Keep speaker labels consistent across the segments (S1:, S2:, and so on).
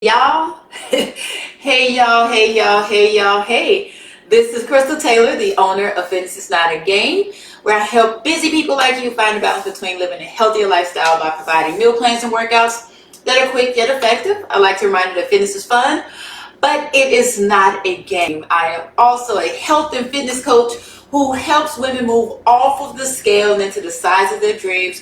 S1: Y'all. Hey. This is Crystal Taylor, the owner of Fitness is Not a Game, where I help busy people like you find a balance between living a healthier lifestyle by providing meal plans and workouts that are quick yet effective. I like to remind you that fitness is fun, but it is not a game. I am also a health and fitness coach who helps women move off of the scale and into the size of their dreams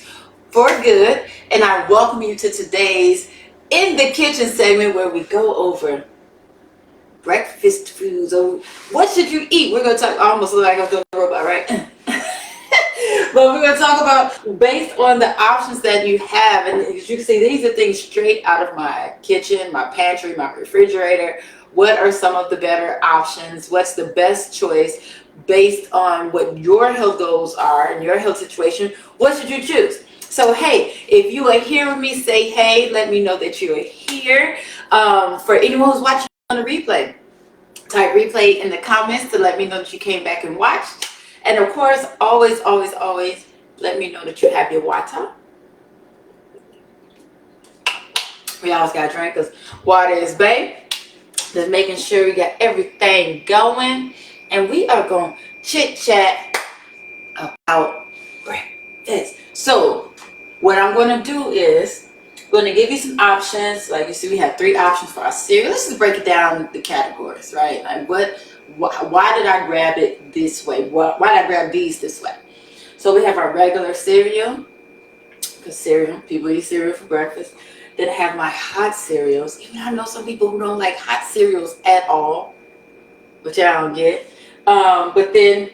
S1: for good. And I welcome you to today's In the Kitchen segment where we go over breakfast foods. Or what should you eat? We're going to talk, almost like I'm doing a robot, right? But we're going to talk about based on the options that you have. And as you can see, these are things straight out of my kitchen, my pantry, my refrigerator. What are some of the better options? What's the best choice based on what your health goals are and your health situation? What should you choose? So, hey, if you are here with me, say hey. Let me know that you are here. For anyone who's watching on the replay, type replay in the comments to let me know that you came back and watched. And of course, always let me know that you have your water. We always got to drink because water is babe. Just making sure we got everything going. And we are going to chit chat about breakfast. So what I'm going to do is I'm going to give you some options. Like you see, we have 3 options for our cereal. Let's just break it down the categories, right? Like why did I grab it this way? Why did I grab these this way? So we have our regular cereal, because people eat cereal for breakfast. Then I have my hot cereals. Even I know some people who don't like hot cereals at all, which I don't get. But then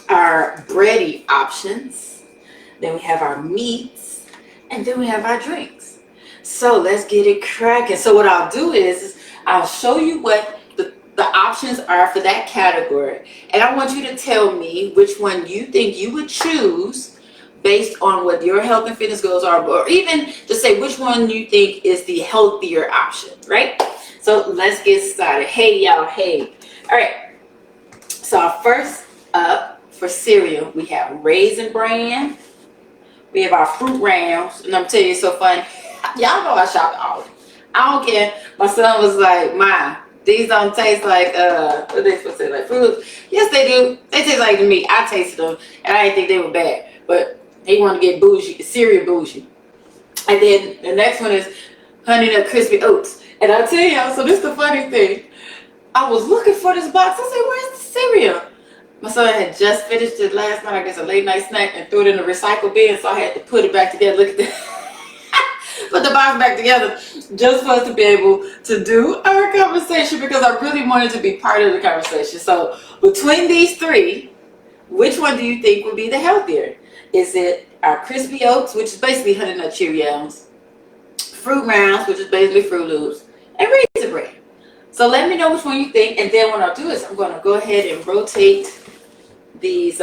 S1: our bready options. Then we have our meats, and then we have our drinks. So let's get it cracking. So what I'll do is I'll show you what the options are for that category. And I want you to tell me which one you think you would choose based on what your health and fitness goals are, or even just say which one you think is the healthier option, right? So let's get started. Hey, y'all. Hey. All right. So our first up for cereal, we have Raisin Bran. We have our Fruit Rounds, and I'm telling you, it's so funny. Y'all know I shop at Aldi. I don't care. My son was like, "Mom, these don't taste like what they supposed to say, like Fruit?" Yes, they do. They taste like meat. I tasted them, and I didn't think they were bad. But he wanted to get bougie, cereal bougie. And then the next one is Honey Nut Crispy Oats. And I tell y'all, so this is the funny thing. I was looking for this box. I said, "Where's the cereal?" My son had just finished it last night, I guess a late night snack, and threw it in the recycle bin, so I had to put it back together. Look at that. Put the box back together just for us to be able to do our conversation, because I really wanted to be part of the conversation. So between these 3, which one do you think would be the healthier? Is it our Crispy Oats, which is basically Honey Nut Cheerios, Fruit Rounds, which is basically Fruit Loops, and Raisin Bran? So let me know which one you think, and then what I'll do is I'm going to go ahead and rotate these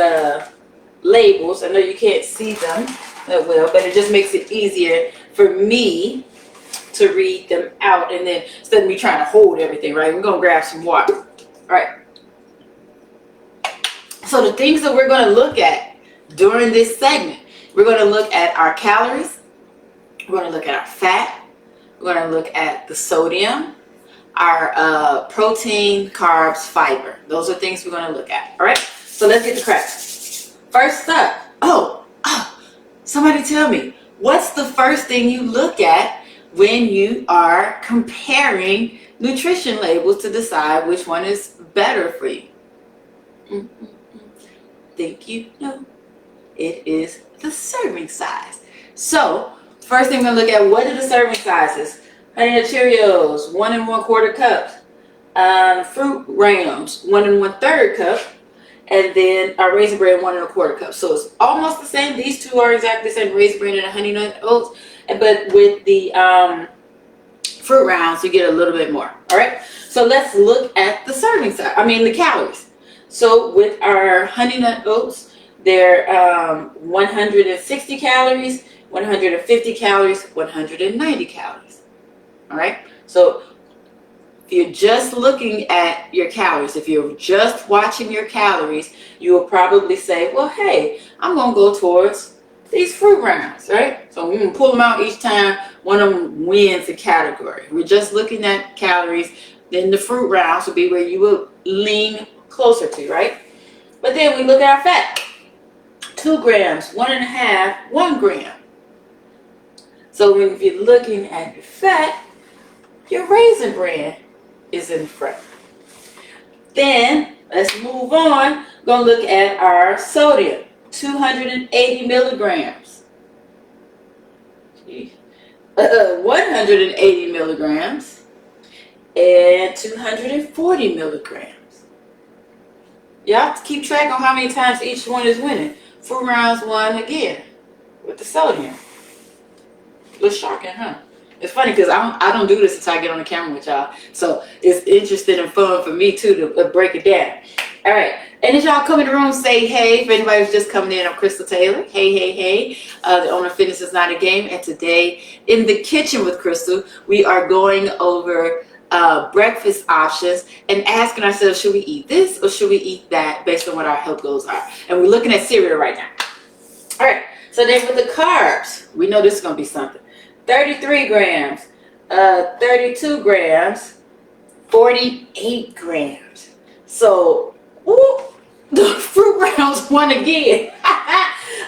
S1: labels. I know you can't see them that well, but it just makes it easier for me to read them out, and then instead of me trying to hold everything, right? We're going to grab some water. All right. So the things that we're going to look at during this segment, we're going to look at our calories, we're going to look at our fat, we're going to look at the sodium, our protein, carbs, fiber. Those are things we're going to look at. All right. So let's get to crack. First up, somebody tell me, what's the first thing you look at when you are comparing nutrition labels to decide which one is better for you? Think you know? It is the serving size. So first thing we're going to look at, what are the serving sizes? Honey Nut Cheerios, 1 1/4 cup. Fruit Rounds, 1 1/3 cup. And then our Raisin Bran, 1 1/4 cup. So it's almost the same. These 2 are exactly the same, Raisin Bran and Honey Nut Oats. But with the Fruit Rounds, you get a little bit more. All right. So let's look at the serving size. The calories. So with our Honey Nut Oats, they're 160 calories, 150 calories, 190 calories. All right. So if you're just looking at your calories, if you're just watching your calories, you will probably say, well, hey, I'm going to go towards these Fruit Rounds, right? So we're going to pull them out each time one of them wins the category. We're just looking at calories. Then the fruit rounds would be where you would lean closer to, right? But then we look at our fat. 2 grams, 1.5, 1 gram. So if you're looking at your fat, your Raisin Bran is in front. Then let's move on. We're going to look at our sodium. 280 milligrams. 180 milligrams. And 240 milligrams. You have to keep track on how many times each one is winning. Fruit rounds won again with the sodium. A little shocking, huh? It's funny because I don't do this until I get on the camera with y'all. So it's interesting and fun for me too to break it down. All right. And as y'all come in the room, say hey. If anybody was just coming in, I'm Krystal Taylor. Hey, hey, hey. The owner of Fitness is Not a Game. And today in the kitchen with Krystal, we are going over breakfast options and asking ourselves, should we eat this or should we eat that based on what our health goals are? And we're looking at cereal right now. All right. So then with the carbs, we know this is going to be something. 33 grams, 32 grams, 48 grams. So, ooh, the fruit rounds won again.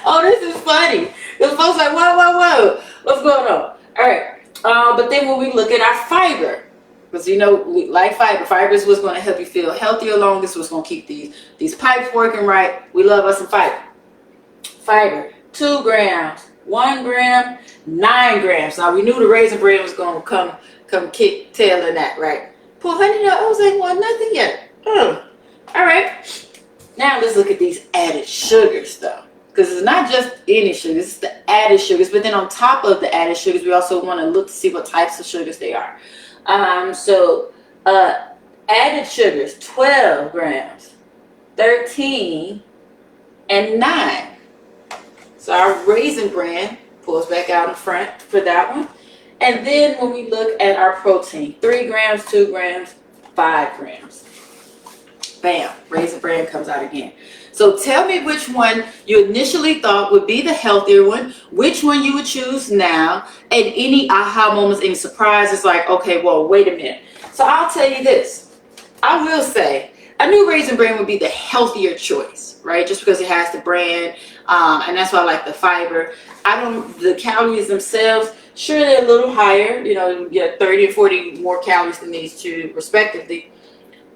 S1: Oh, this is funny. Because folks like, whoa, what's going on? All right. But then when we look at our fiber, because you know, we like fiber. Fiber is what's going to help you feel healthier longest. What's going to keep these pipes working right. We love us some fiber. Fiber, 2 grams, 1 gram, 9 grams. Now we knew the Raisin Bran was going to come kick tail in that, right? Poor honey, those ain't won nothing yet. All right. Now let's look at these added sugars though. Because it's not just any sugars, it's the added sugars. But then on top of the added sugars, we also want to look to see what types of sugars they are. Added sugars, 12 grams, 13, and 9. So our Raisin Bran pulls back out in front for that one. And then when we look at our protein, 3 grams, 2 grams, 5 grams. Bam, Raisin Bran comes out again. So tell me which one you initially thought would be the healthier one, which one you would choose now, and any aha moments, any surprises like, okay, well, wait a minute. So I'll tell you this. I will say, I knew Raisin Bran would be the healthier choice, right? Just because it has the bran, and that's why I like the fiber. The calories themselves, sure, they're a little higher. You know, you get 30 and 40 more calories than these two respectively.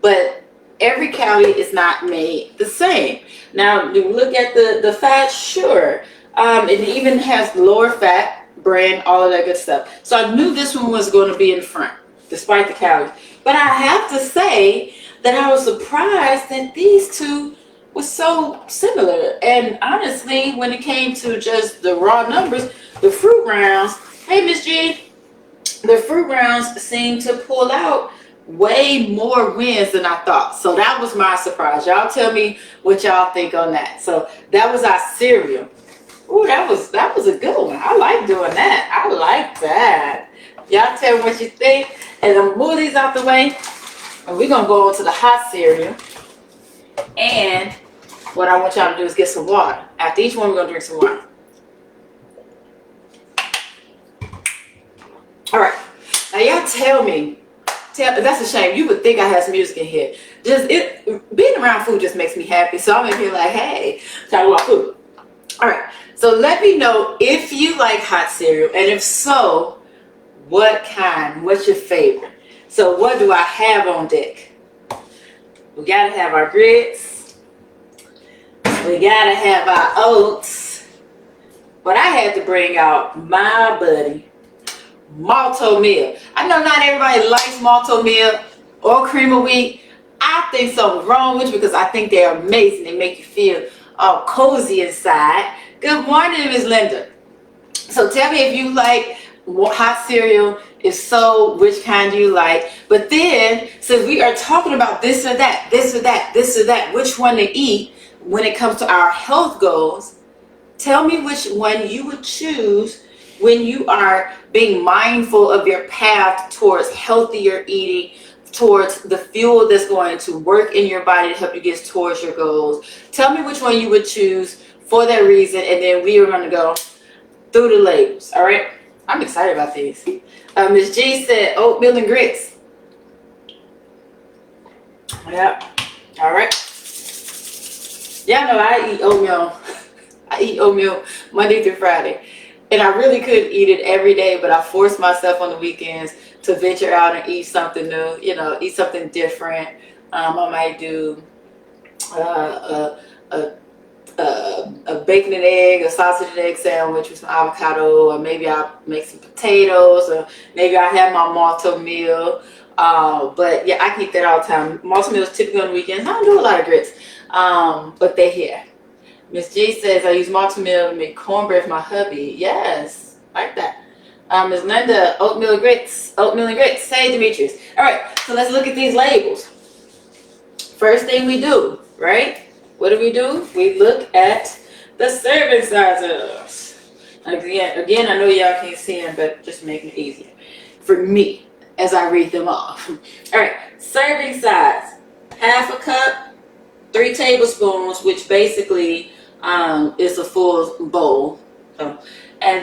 S1: But every calorie is not made the same. Now, you look at the fat, sure. It even has lower fat, bran, all of that good stuff. So I knew this one was going to be in front, despite the calories. But I have to say that I was surprised that these two were so similar. And honestly, when it came to just the raw numbers, the fruit rounds, hey, Miss G, the fruit rounds seem to pull out way more wins than I thought. So that was my surprise. Y'all tell me what y'all think on that. So that was our cereal. Ooh, that was a good one. I like doing that. I like that. Y'all tell me what you think. And I'm move these out the way. And we're gonna go on to the hot cereal. And what I want y'all to do is get some water. After each one, we're gonna drink some water. All right. Now y'all tell me. That's a shame. You would think I had some music in here. Being around food just makes me happy. So I'm in here like, hey, talking about food. All right. So let me know if you like hot cereal, and if so, what kind? What's your favorite? So what do I have on deck? We gotta have our grits. We gotta have our oats. But I had to bring out my buddy, malto meal. I know not everybody likes malto meal or cream of wheat. I think something's wrong with you because I think they're amazing. They make you feel all cozy inside. Good morning, Ms. Linda. So tell me if you like hot cereal. If so, which kind do you like? But then, since we are talking about this or that, this or that, this or that, which one to eat when it comes to our health goals, tell me which one you would choose when you are being mindful of your path towards healthier eating, towards the fuel that's going to work in your body to help you get towards your goals. Tell me which one you would choose for that reason, and then we are going to go through the labels, all right? I'm excited about these. Miss G said oatmeal and grits. Yeah. All right. Y'all know I eat oatmeal. I eat oatmeal Monday through Friday. And I really could eat it every day, but I force myself on the weekends to venture out and eat something new, eat something different. I might do a bacon and egg, a sausage and egg sandwich with some avocado, or maybe I'll make some potatoes, or maybe I have my malto meal. But yeah, I can eat that all the time. Malto meal is typically on the weekends. I don't do a lot of grits, but they're here. Miss G says, I use malto meal to make cornbread for my hubby. Yes, like that. Ms. Linda, oatmeal and grits. Hey, Demetrius. All right, so let's look at these labels. First thing we do, right? What do? We look at the serving sizes. Again, I know y'all can't see them, but just making it easier for me as I read them off. All right, serving size. Half a cup, 3 tablespoons, which basically is a full bowl. And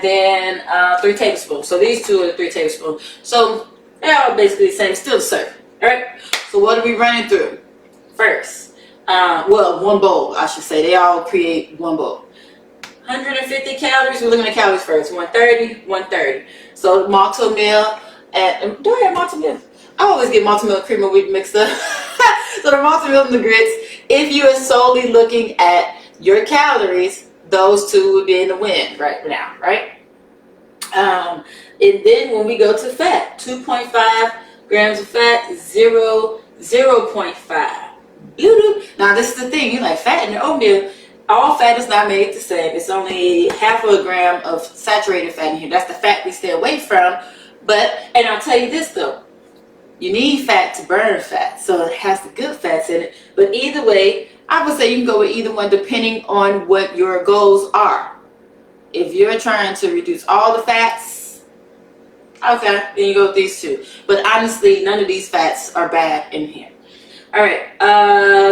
S1: then 3 tablespoons. So these two are 3 tablespoons. So they're all basically the same, still the serving. All right, so what are we running through? First, one bowl, I should say. They all create one bowl. 150 calories. We're looking at calories first. 130. So malto meal. And do I have malto meal? I always get malto meal and cream of wheat mixed up. So the malto meal and the grits. If you are solely looking at your calories, those two would be in the win right now, right? And then when we go to fat, 2.5 grams of fat, 0.5. Now this is the thing, you like fat in the oatmeal. All fat is not made the same. It's only half a gram of saturated fat in here. That's the fat we stay away from. And I'll tell you this though, you need fat to burn fat, so it has the good fats in it. But either way, I would say you can go with either one depending on what your goals are. If you're trying to reduce all the fats, okay, then you go with these two. But honestly, none of these fats are bad in here. All right,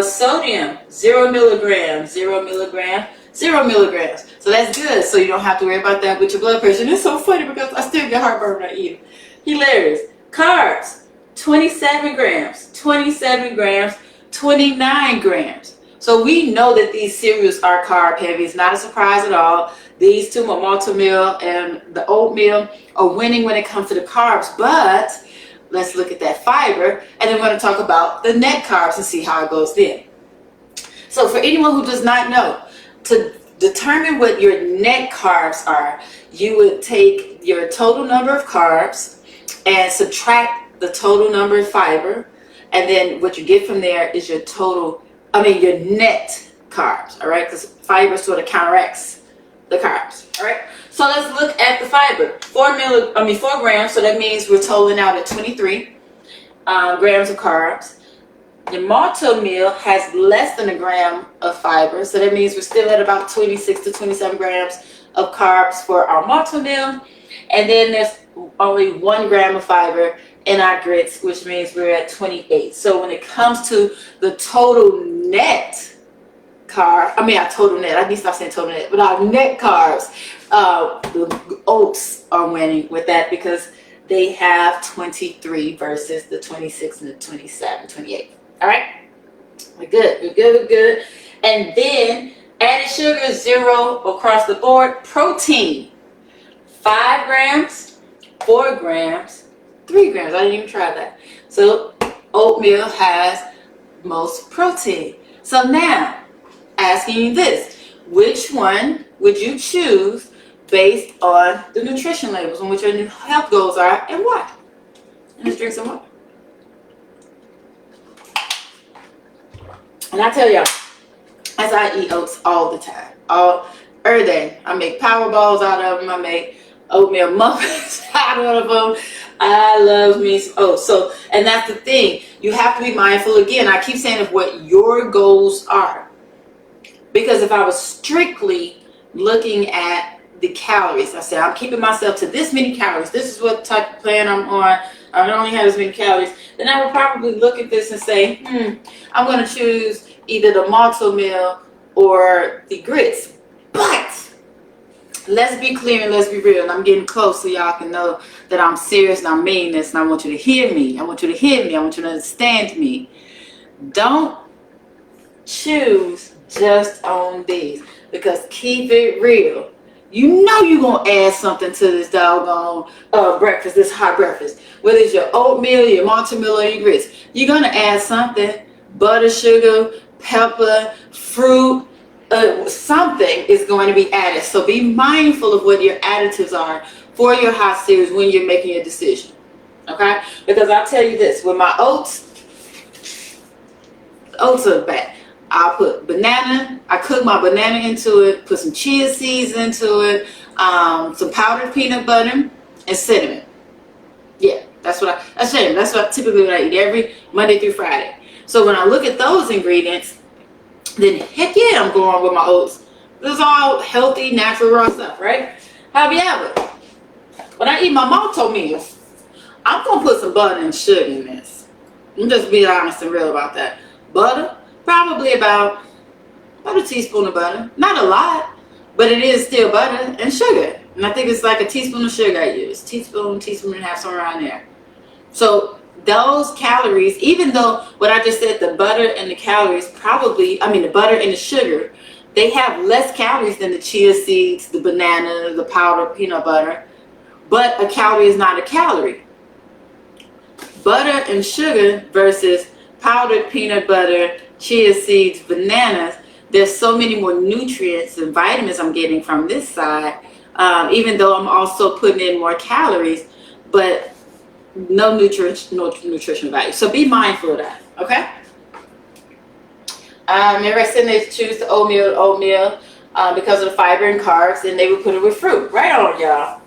S1: sodium, 0 milligrams. So that's good. So you don't have to worry about that with your blood pressure. And it's so funny because I still get heartburn when I eat it. Hilarious. Carbs, 27 grams, 29 grams. So we know that these cereals are carb heavy. It's not a surprise at all. These two, malto meal and the oatmeal, are winning when it comes to the carbs. But let's look at that fiber, and then we're going to talk about the net carbs and see how it goes then. So for anyone who does not know, to determine what your net carbs are, you would take your total number of carbs and subtract the total number of fiber, and then what you get from there is your net carbs, all right? Because fiber sort of counteracts the carbs, all right? So let's look at the fiber. 4 grams, so that means we're totaling out at 23 grams of carbs. The malto meal has less than a gram of fiber, so that means we're still at about 26 to 27 grams of carbs for our malto meal. And then there's only 1 gram of fiber in our grits, which means we're at 28. So when it comes to the total net carb, I need to stop saying total net, but our net carbs, the oats are winning with that because they have 23 versus the 26 and the 27, 28. All right, we're good. And then added sugar, 0 across the board. Protein, 5 grams, 4 grams, 3 grams. I didn't even try that. So oatmeal has most protein. So now, asking you this, which one would you choose based on the nutrition labels and what your new health goals are and why? Let's drink some water. And I tell y'all, as I eat oats all the time, every day, I make power balls out of them. I make oatmeal muffins out of them. I love me some oats. So, and that's the thing. You have to be mindful. Again, I keep saying of what your goals are. Because if I was strictly looking at the calories, I said, I'm keeping myself to this many calories. This is what type of plan I'm on. I only have this many calories. Then I would probably look at this and say, I'm going to choose either the malto meal or the grits. But let's be clear and let's be real. And I'm getting close so y'all can know that I'm serious and I mean this. And I want you to hear me. I want you to hear me. I want you to understand me. Don't choose just on these, because keep it real. You know you're going to add something to this doggone breakfast, this hot breakfast. Whether it's your oatmeal, your multi-meal, or your grits. You're going to add something. Butter, sugar, pepper, fruit, something is going to be added. So be mindful of what your additives are for your hot cereals when you're making your decision. Okay? Because I'll tell you this. With my oats are bad. I'll put banana. I cook my banana into it, put some chia seeds into it, some powdered peanut butter, and cinnamon. Yeah, that's what I typically I eat every Monday through Friday. So when I look at those ingredients, then heck yeah, I'm going with my oats. This is all healthy, natural, raw stuff, right? However, when I eat my malto meal, I'm gonna put some butter and sugar in this. I'm just being honest and real about that. Butter, probably about a teaspoon of butter. Not a lot, but it is still butter and sugar. And I think it's like a teaspoon of sugar I use. Teaspoon and a half, somewhere around there. So those calories, even though what I just said, the butter and the calories the butter and the sugar, they have less calories than the chia seeds, the banana, the powdered peanut butter. But a calorie is not a calorie. Butter and sugar versus powdered peanut butter, chia seeds, bananas, there's so many more nutrients and vitamins I'm getting from this side, even though I'm also putting in more calories, but no nutrition value. So be mindful of that, okay? Everybody said they choose the oatmeal because of the fiber and carbs, and they would put it with fruit. Right on, y'all.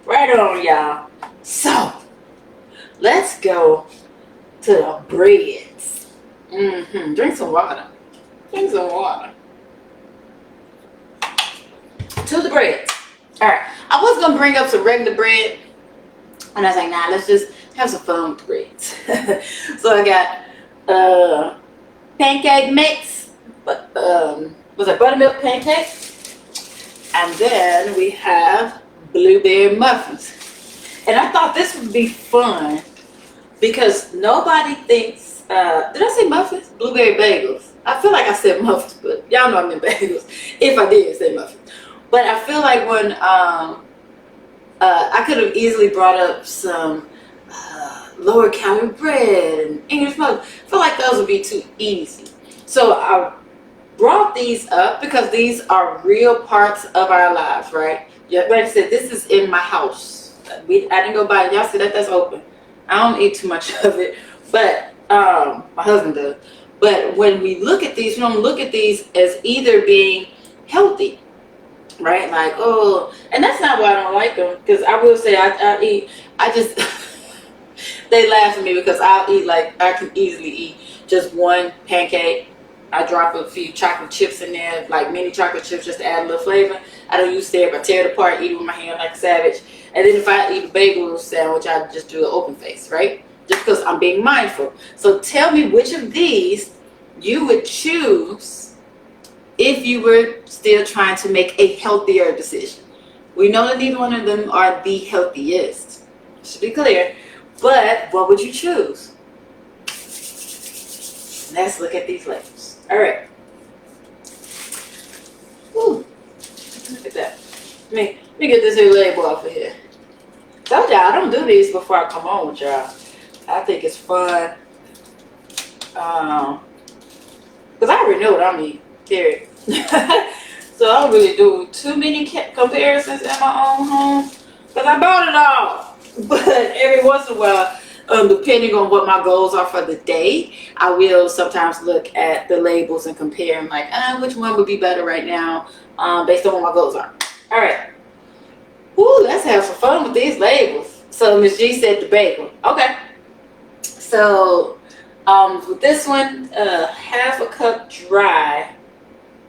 S1: Right on, y'all. So, let's go to the breads. Drink some water. Drink some water. To the bread. Alright. I was going to bring up some regular bread. And I was like, nah, let's just have some fun with the breads. So I got pancake mix. Was it buttermilk pancake? And then we have blueberry muffins. And I thought this would be fun because nobody thinks, did I say muffins? Blueberry bagels. I feel like I said muffins, but y'all know I meant bagels. If I did say muffins. But I feel like when, I could have easily brought up some lower calorie bread and English muffins. I feel like those would be too easy. So I brought these up because these are real parts of our lives, right? Yeah, like I said, this is in my house. I didn't go buy it. Y'all see that? That's open. I don't eat too much of it, but my husband does. But when we look at these, we don't look at these as either being healthy, right? Like, oh, and that's not why I don't like them. Because I will say they laugh at me because I can easily eat just one pancake. I drop a few chocolate chips in there, like mini chocolate chips, just to add a little flavor. I don't use it. I tear it apart, eat it with my hand like a savage. And then if I eat a bagel sandwich, I just do an open face, right? Just because I'm being mindful. So tell me which of these you would choose if you were still trying to make a healthier decision. We know that neither one of them are the healthiest. Should be clear. But what would you choose? Let's look at these labels. All right. Woo. Look at that. Let me get this here label off of here. Told y'all I don't do these before I come on with y'all. I think it's fun. Because I already know what I'm eating. Period. So I don't really do too many comparisons in my own home. Because I bought it all. But every once in a while, depending on what my goals are for the day, I will sometimes look at the labels and compare them, like, which one would be better right now, based on what my goals are. All right. Woo, let's have some fun with these labels. So Ms. G said the bagel. Okay. So with this one, half a cup dry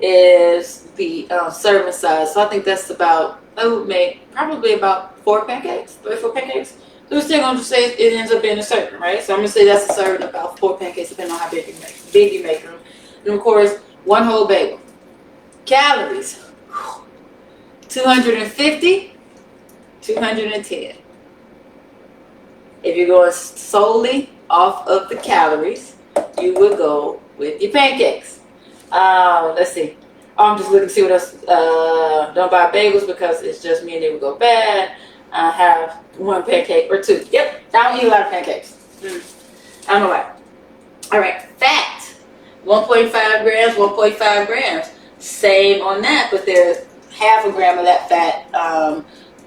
S1: is the serving size. So I think that's about, I would make probably about 4 pancakes, 3 or 4 pancakes. So we're still going to say it ends up being a serving, right? So I'm going to say that's a serving of about 4 pancakes, depending on how big you make them. And of course, 1 whole bagel. Calories. 250, 210. If you're going solely off of the calories, you would go with your pancakes. Let's see. I'm just looking to see what else. Don't buy bagels because it's just me and they would go bad. I have one pancake or two. Yep, I don't eat a lot of pancakes. I don't know why. All right, fat. 1.5 grams, 1.5 grams. Same on that, but there's half a gram of that fat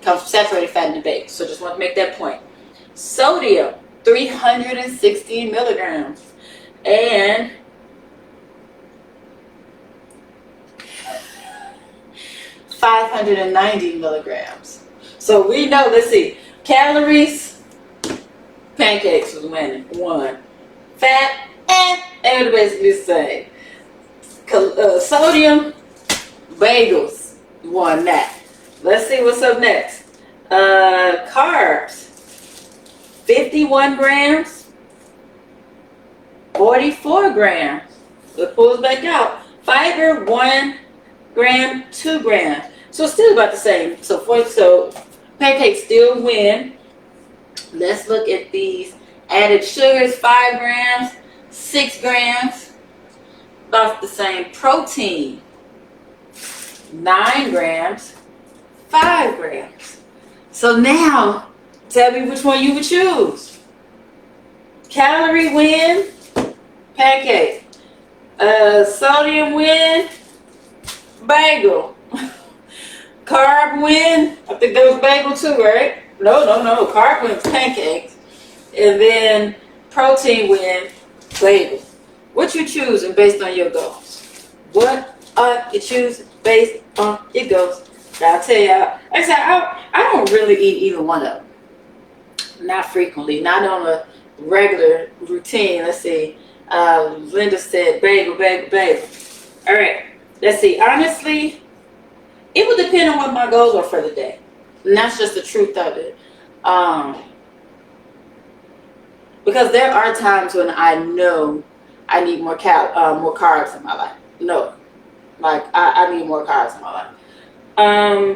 S1: comes from saturated fat in the bagel. So just want to make that point. Sodium, 360 milligrams. And $590 milligrams. So we know, let's see, calories, pancakes was winning, one. Fat, they're basically the same. Sodium, bagels, won that. Let's see what's up next. Carbs, 51 grams, 44 grams. It pulls back out. Fiber, 1 gram, 2 grams. So it's still about the same. So pancakes still win. Let's look at these added sugars. 5 grams, 6 grams. About the same. Protein, 9 grams, 5 grams. So now, tell me which one you would choose. Calorie win, pancake. Sodium win, bagel. Carb win, I think that was bagel too, right? No. Carb wins pancakes. And then protein win, bagel. What you choosing based on your goals? What are you choosing based on your goals? I'll tell you, like I said, I don't really eat either one of them. Not frequently, not on a regular routine. Let's see. Linda said bagel. All right. Let's see. Honestly, it would depend on what my goals are for the day. And that's just the truth of it. Because there are times when I know I need more carbs in my life. No. Like, I need more carbs in my life.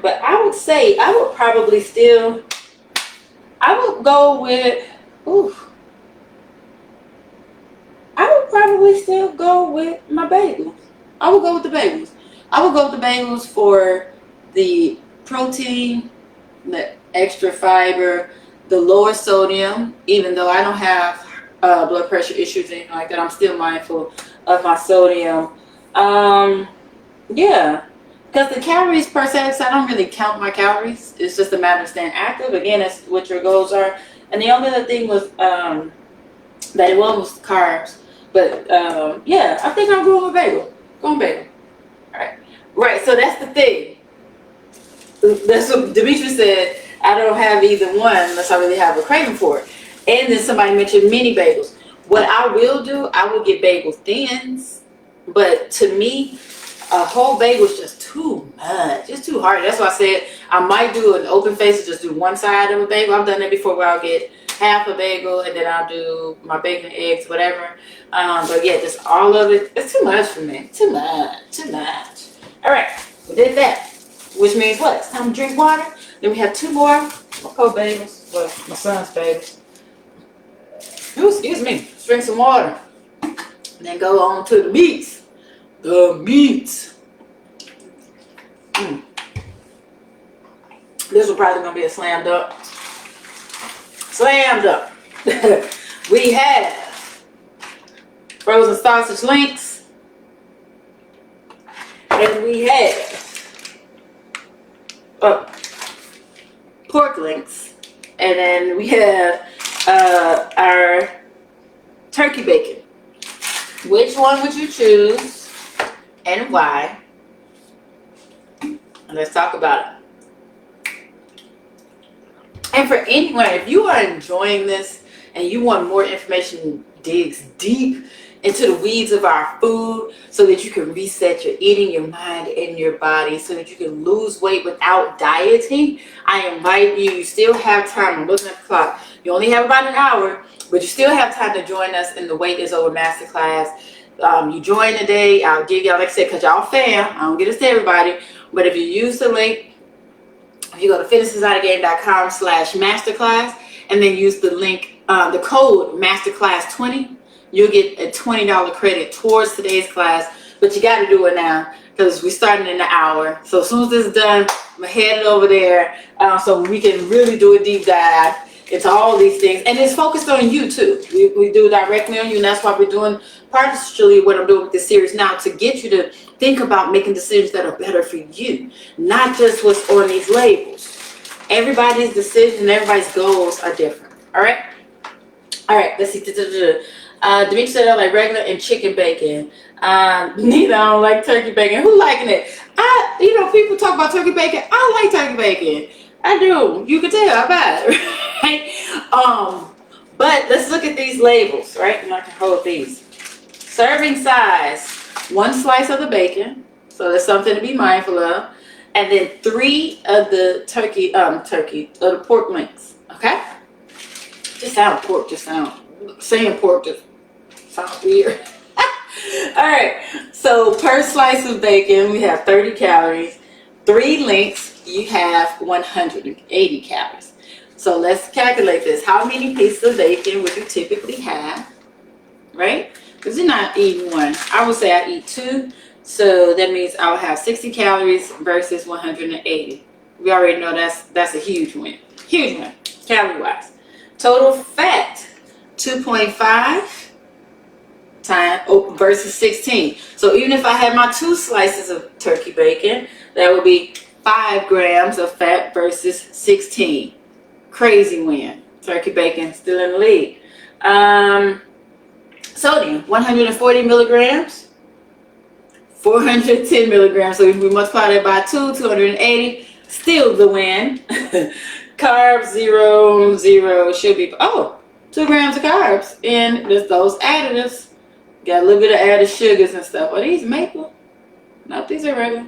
S1: But I would say I would probably still, I would go with, I would probably still go with my bagels. I would go with the bagels. I would go with the bagels for the protein, the extra fiber, the lower sodium, even though I don't have blood pressure issues or anything like that. I'm still mindful of my sodium. Yeah. Because the calories per se, I don't really count my calories. It's just a matter of staying active. Again, that's what your goals are. And the only other thing was that it was carbs. But yeah, I think I'm going with bagel. Going bagel. All right. Right. So that's the thing. That's what Demetri said. I don't have either one unless I really have a craving for it. And then somebody mentioned mini bagels. What I will do, I will get bagel thins. But to me, a whole bagel is just too much. It's too hard. That's why I said I might do an open face and just do one side of a bagel. I've done that before where I'll get half a bagel and then I'll do my bacon, eggs, whatever. But yeah, just all of it. It's too much for me. Too much. All right, we did that. Which means what? It's time to drink water. Then we have 2 more co-bagels. Well, my son's bagels. Ooh, excuse me. Let's drink some water. And then go on to the meats. The meats. This is probably going to be a slam dunk. Slam dunk. We have frozen sausage links. And we have pork links. And then we have our turkey bacon. Which one would you choose and why? And let's talk about it. And for anyone, if you are enjoying this and you want more information, digs deep into the weeds of our food so that you can reset your eating, your mind, and your body so that you can lose weight without dieting, I invite you. You still have time. I'm looking at the clock. You only have about an hour, but you still have time to join us in the Weight is Over Masterclass. You join today. I'll give y'all, like I said, because y'all fam. I don't get this to everybody. But if you use the link If you go to fitnessisnotagame.com/masterclass and then use the link, the code masterclass20, you'll get a $20 credit towards today's class. But you got to do it now because we're starting in an hour. So as soon as this is done, I'm going to head it over there so we can really do a deep dive into all these things. And it's focused on you too. We do directly on you, and that's why we're doing partially what I'm doing with this series now, to get you to think about making decisions that are better for you, not just what's on these labels. Everybody's decision, everybody's goals are different. All right, let's see. Demetri said I like regular and chicken bacon. Neither. I don't like turkey bacon. Who liking it? People talk about turkey bacon. I like turkey bacon. I do. You can tell. I bet. Right? But let's look at these labels, right? And I can hold these. Serving size: 1 slice of the bacon. So there's something to be mindful of. And then 3 of the the pork links. Okay? Saying pork just sounds weird. Alright, so per slice of bacon, we have 30 calories. 3 links, you have 180 calories. So let's calculate this. How many pieces of bacon would you typically have? Right? Because you're not eating 1. I would say I eat 2. So that means I'll have 60 calories versus 180. We already know that's a huge win. Huge win, calorie-wise. Total fat, 2.5 versus 16. So even if I had my 2 slices of turkey bacon, that would be 5 grams of fat versus 16. Crazy win. Turkey bacon still in the lead. Sodium, 140 milligrams. 410 milligrams. So if we multiply that by 2, 280, still the win. Carbs, 0, should be 2 grams of carbs. And there's those additives. Got a little bit of added sugars and stuff. Are these maple? Nope, these are regular.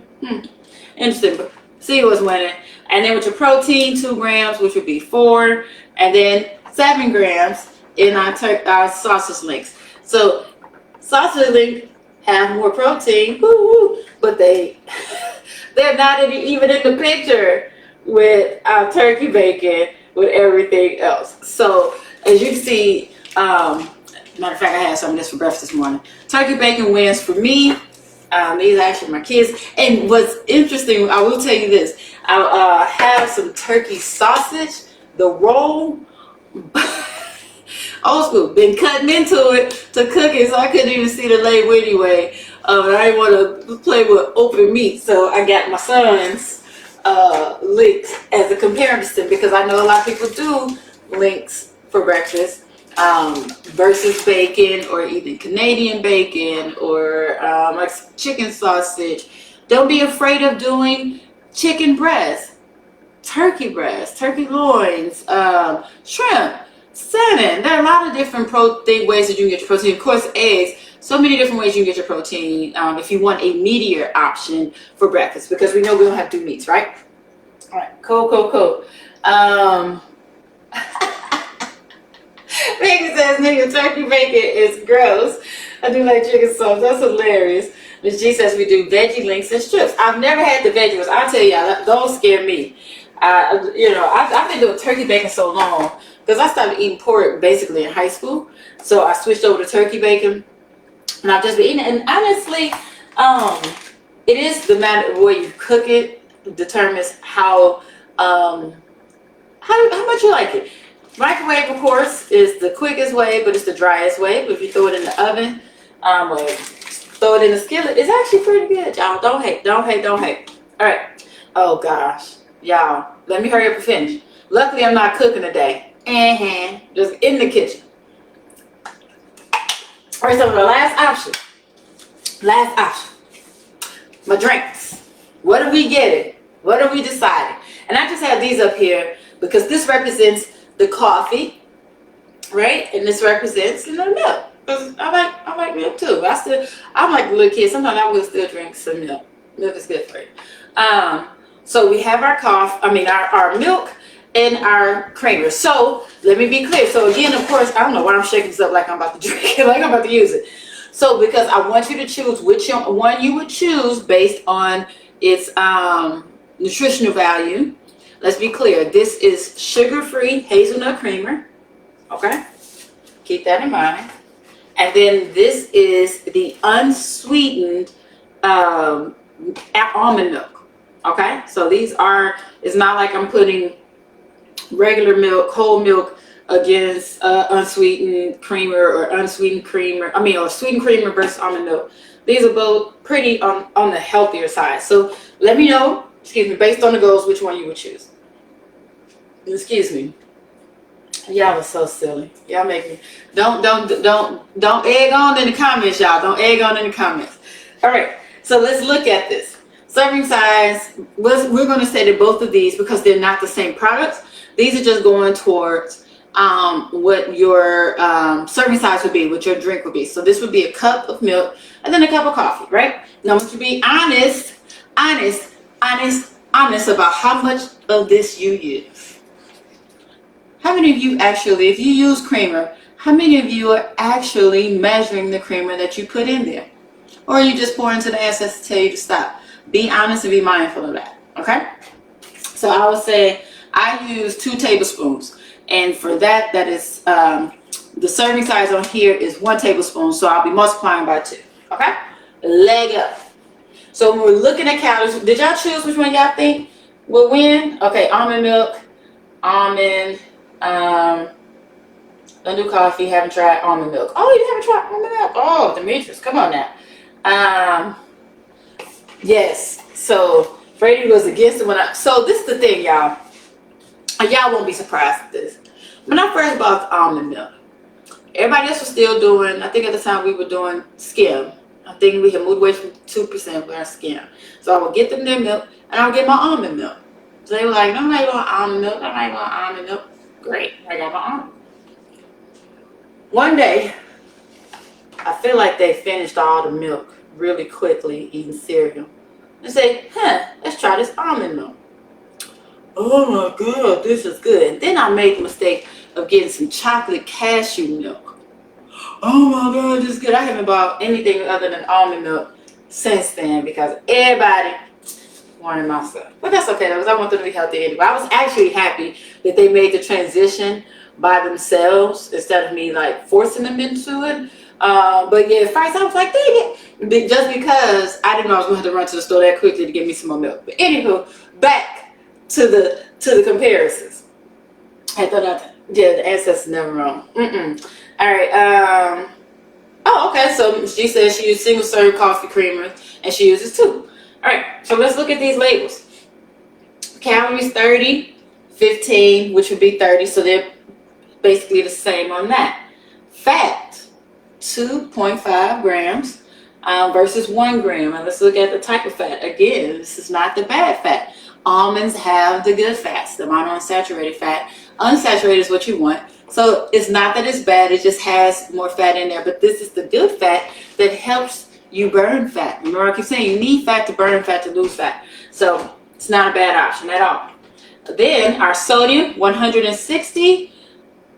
S1: Interesting. But see what's winning. And then with your protein, 2 grams, which would be 4. And then 7 grams in our sausage links. So sausage links have more protein, but they're not even in the picture with our turkey bacon, with everything else. So as you can see, matter of fact, I had some of this for breakfast this morning. Turkey bacon wins for me. These are actually my kids. And what's interesting, I will tell you this. I have some turkey sausage, the roll. Old school, been cutting into it to cook it, so I couldn't even see the label anyway. I didn't want to play with open meat, so I got my son's links as a comparison, because I know a lot of people do links for breakfast versus bacon, or even Canadian bacon, or like chicken sausage. Don't be afraid of doing chicken breast, turkey loins, shrimp, salmon. There are a lot of different ways that you can get your protein. Of course, eggs. So many different ways you can get your protein if you want a meatier option for breakfast, because we know we don't have to do meats, right? All right, cool. Megan says, nigga, turkey bacon is gross. I do like chicken sauce. That's hilarious. Ms. G says we do veggie links and strips. I've never had the veggie ones. I'll tell y'all, those scare me. I've been doing turkey bacon so long because I started eating pork basically in high school. So I switched over to turkey bacon, and I've just been eating it. And honestly, it is the matter of the way you cook it determines how much you like it. Microwave, of course, is the quickest way, but it's the driest way. But if you throw it in the oven, or throw it in the skillet, it's actually pretty good, y'all. Don't hate. All right. Oh gosh, y'all, let me hurry up and finish. Luckily, I'm not cooking today. Just in the kitchen. All right, so the last option. My drinks. What are we getting? What are we deciding? And I just have these up here because this represents the coffee, right? And this represents, milk. Because I like milk too. I'm like a little kid. Sometimes I will still drink some milk. Milk is good for you. So we have our our milk and our creamer. So let me be clear. So again, of course, I don't know why I'm shaking this up like I'm about to drink it, like I'm about to use it. So because I want you to choose which one you would choose based on its nutritional value. let's be clear. This is sugar-free hazelnut creamer. Okay? Keep that in mind. And then this is the unsweetened almond milk. Okay? So these are, it's not like I'm putting regular milk, whole milk against unsweetened creamer or unsweetened creamer. I mean, or sweetened creamer versus almond milk. These are both pretty on the healthier side. So let me know, excuse me, based on the goals, which one you would choose. Excuse me. Y'all are so silly. Y'all make me don't egg on in the comments, y'all. Don't egg on in the comments. All right. So let's look at this. Serving size. We're going to say that both of these, because they're not the same products, these are just going towards what your serving size would be, what your drink would be. So this would be a cup of milk and then a cup of coffee, right? Now I want you to be honest about how much of this you use. How many of you actually, if you use creamer, how many of you are actually measuring the creamer that you put in there? Or you just pour into the excess to tell you to stop? Be honest and be mindful of that, okay? So I would say I use 2 tablespoons. And for that, that is, the serving size on here is 1 tablespoon. So I'll be multiplying by 2, okay? Leg up. So when we're looking at calories, did y'all choose which one y'all think will win? Okay, almond milk, almond, don't do coffee, haven't tried almond milk. Oh, you haven't tried almond milk? Oh, Demetrius, come on now. Yes, so Brady was against it when so this is the thing, y'all. Y'all won't be surprised at this. When I first bought the almond milk, everybody else was still doing, I think at the time we were doing skim. I think we had moved away from 2%, we're on skim. So I would get them their milk, and I would get my almond milk. So they were like, no, I ain't want almond milk, no, I ain't want almond milk. Great, I got my almond. One day, I feel like they finished all the milk really quickly eating cereal. And say, let's try this almond milk. Oh my God, this is good. And then I made the mistake of getting some chocolate cashew milk. Oh my God, this is good. I haven't bought anything other than almond milk since then because everybody wanted my stuff. But that's okay though, because I want them to be healthy anyway. I was actually happy that they made the transition by themselves instead of me like forcing them into it. But yeah, at first I was like, dang it. Just because I didn't know I was going to have to run to the store that quickly to get me some more milk. But anywho, back to the comparisons. I thought yeah, the ancestors never wrong. All right. Oh, okay. So she says she used single serve coffee creamers and she uses 2. All right. So let's look at these labels. Calories 30, 15, which would be 30. So they're basically the same on that. Fat 2.5 grams versus 1 gram. And let's look at the type of fat. Again, this is not the bad fat. Almonds have the good fats, the monounsaturated fat. Unsaturated is what you want. So it's not that it's bad, it just has more fat in there. But this is the good fat that helps you burn fat. Remember, I keep saying you need fat to burn fat to lose fat. So it's not a bad option at all. Then our sodium, 160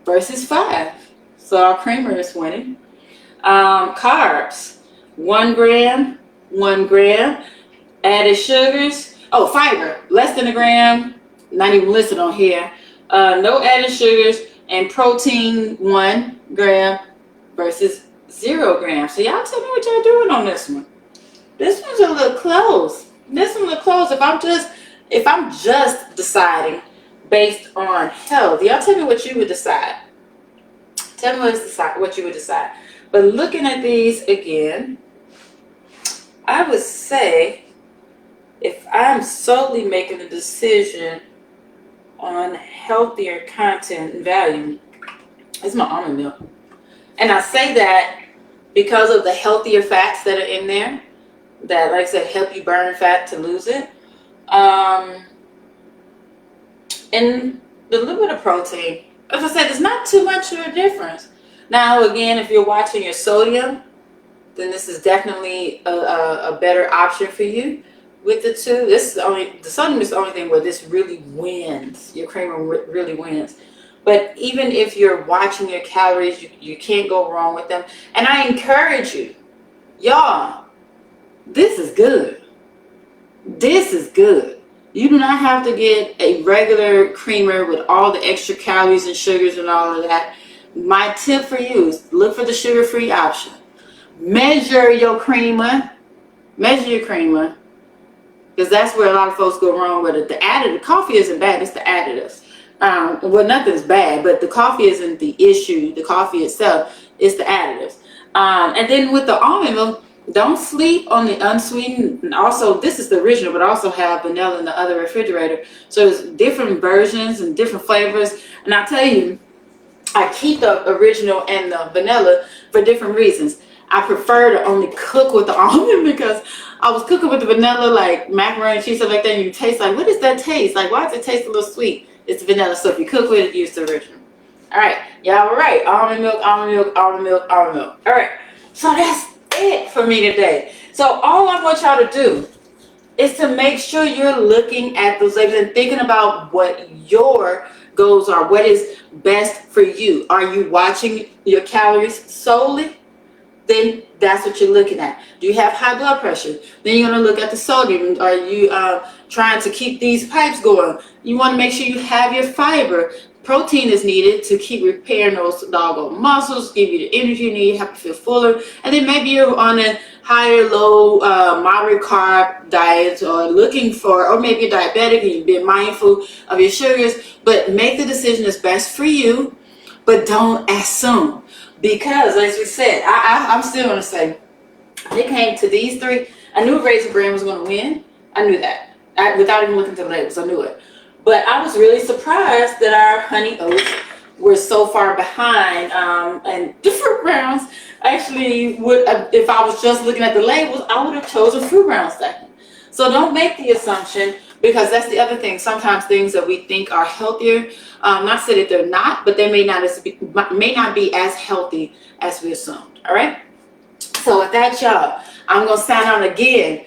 S1: versus 5. So our creamer is winning. Carbs, 1 gram, 1 gram. Added sugars. Oh, fiber, less than 1 gram, not even listed on here. No added sugars, and protein 1 gram versus 0 grams. So y'all tell me what y'all doing on this one. This one's a little close. This one's a little close. If I'm just deciding based on health, y'all tell me what you would decide. Tell me what you would decide. But looking at these again, I would say, if I'm solely making a decision on healthier content and value, it's my almond milk. And I say that because of the healthier fats that are in there that, like I said, help you burn fat to lose it. And the little bit of protein. As I said, there's not too much of a difference. Now, again, if you're watching your sodium, then this is definitely a better option for you. With the 2, the sodium is the only thing where this really wins. Your creamer really wins. But even if you're watching your calories, you can't go wrong with them. And I encourage you, y'all, this is good. This is good. You do not have to get a regular creamer with all the extra calories and sugars and all of that. My tip for you is look for the sugar-free option. Measure your creamer. Measure your creamer. Because that's where a lot of folks go wrong with it. The additive, coffee isn't bad, it's the additives. Well, nothing's bad, but the coffee isn't the issue. The coffee itself is the additives. And then with the almond milk, don't sleep on the unsweetened. And also, this is the original, but I also have vanilla in the other refrigerator. So there's different versions and different flavors. And I'll tell you, I keep the original and the vanilla for different reasons. I prefer to only cook with the almond because I was cooking with the vanilla, like macaroni and cheese, stuff like that, and you taste like, what does that taste? Like, why does it taste a little sweet? It's vanilla. So if you cook with it, use the original. All right. Y'all were right. Almond milk, almond milk, almond milk, almond milk. All right. So that's it for me today. So all I want y'all to do is to make sure you're looking at those labels and thinking about what your goals are, what is best for you. Are you watching your calories solely? Then that's what you're looking at. Do you have high blood pressure? Then you're going to look at the sodium. Are you trying to keep these pipes going? You want to make sure you have your fiber. Protein is needed to keep repairing those doggone muscles, give you the energy you need, help you feel fuller. And then maybe you're on a higher, low, moderate carb diet, or looking for, or maybe you're diabetic and you've been mindful of your sugars. But make the decision that's best for you, but don't assume. Because, as we said, I'm still going to say, when it came to these three, I knew Raisin Bran was going to win. I knew that. Without even looking at the labels, I knew it. But I was really surprised that our honey oats were so far behind. And the fruit browns actually would, if I was just looking at the labels, I would have chosen fruit browns second. So don't make the assumption, because that's the other thing. Sometimes things that we think are healthier, not to say that they're not, but they may not be as healthy as we assumed. All right. So with that, y'all, I'm gonna sign on again.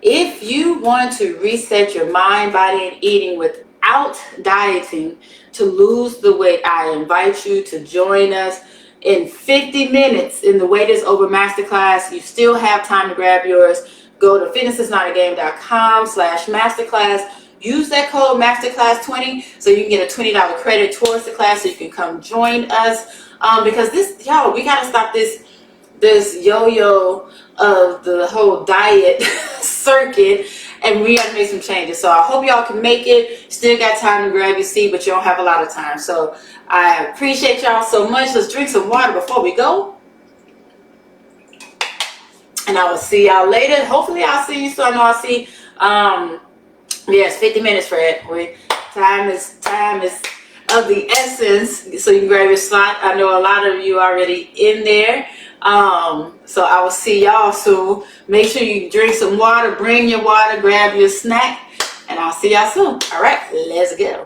S1: If you want to reset your mind, body, and eating without dieting to lose the weight, I invite you to join us in 50 minutes in the Weight is Over Masterclass. You still have time to grab yours. Go to fitnessisnotagame.com/masterclass. Use that code masterclass20 so you can get a $20 credit towards the class, so you can come join us. Because this, y'all, we gotta stop this yo-yo of the whole diet circuit, and we gotta make some changes. So I hope y'all can make it. Still got time to grab your seat, but you don't have a lot of time. So I appreciate y'all so much. Let's drink some water before we go. And I will see y'all later. Hopefully I'll see you. So I know I'll see. Yes, 50 minutes, Fred. Time is of the essence. So you can grab your slot. I know a lot of you already in there. So I will see y'all soon. Make sure you drink some water. Bring your water. Grab your snack. And I'll see y'all soon. All right, let's go.